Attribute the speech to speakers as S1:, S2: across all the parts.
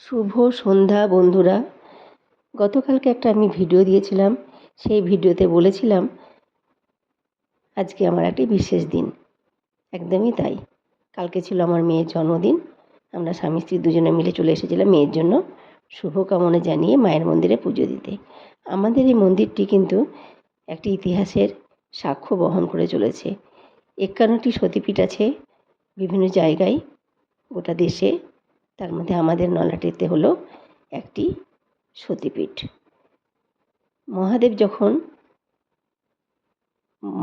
S1: শুভ সন্ধ্যা বন্ধুরা। গতকালকে একটা আমি ভিডিও দিয়েছিলাম, সেই ভিডিওতে বলেছিলাম আজকে আমার একটি বিশেষ দিন। একদমই তাই, কালকে ছিল আমার মেয়ের জন্মদিন। আমরা স্বামী স্ত্রী দুজনে মিলে চলে এসেছিলাম মেয়ের জন্য শুভকামনা জানিয়ে মায়ের মন্দিরে পুজো দিতে। আমাদের এই মন্দিরটি কিন্তু একটি ইতিহাসের সাক্ষ্য বহন করে চলেছে। 51টি সতীপীঠ আছে বিভিন্ন জায়গায়, গোটা দেশে। তার মধ্যে আমাদের নলহাটিতে হলো একটি সতীপীঠ। মহাদেব যখন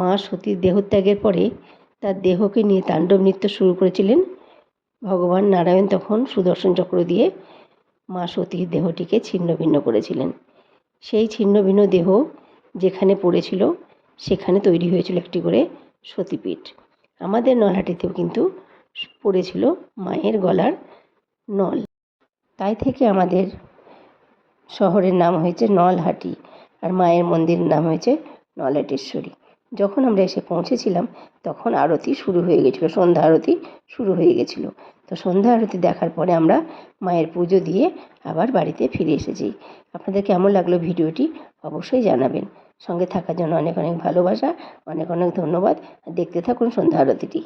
S1: মা সতীর দেহত্যাগের পরে তার দেহকে নিয়ে তাণ্ডব নৃত্য শুরু করেছিলেন, ভগবান নারায়ণ তখন সুদর্শন চক্র দিয়ে মা সতীর দেহটিকে ছিন্ন ভিন্ন করেছিলেন। সেই ছিন্ন ভিন্ন দেহ যেখানে পড়েছিল সেখানে তৈরি হয়েছিল একটি করে সতীপীঠ। আমাদের নলহাটিতেও কিন্তু পড়েছিল মায়ের গলার নল। তাই থেকে আমাদের শহরের নাম হয়েছে নলহাটি, আর মায়ের মন্দিরের নাম হয়েছে নলহাটেশ্বরী। যখন আমরা এসে পৌঁছেছিলাম তখন আরতি শুরু হয়ে গেছিলো, সন্ধ্যা আরতি শুরু হয়ে গেছিলো। তো সন্ধ্যা আরতি দেখার পরে আমরা মায়ের পুজো দিয়ে আবার বাড়িতে ফিরে এসেছি। আপনাদের কেমন লাগলো ভিডিওটি অবশ্যই জানাবেন। সঙ্গে থাকার জন্য অনেক অনেক ভালোবাসা, অনেক অনেক ধন্যবাদ। দেখতে থাকুন সন্ধ্যা আরতিটি।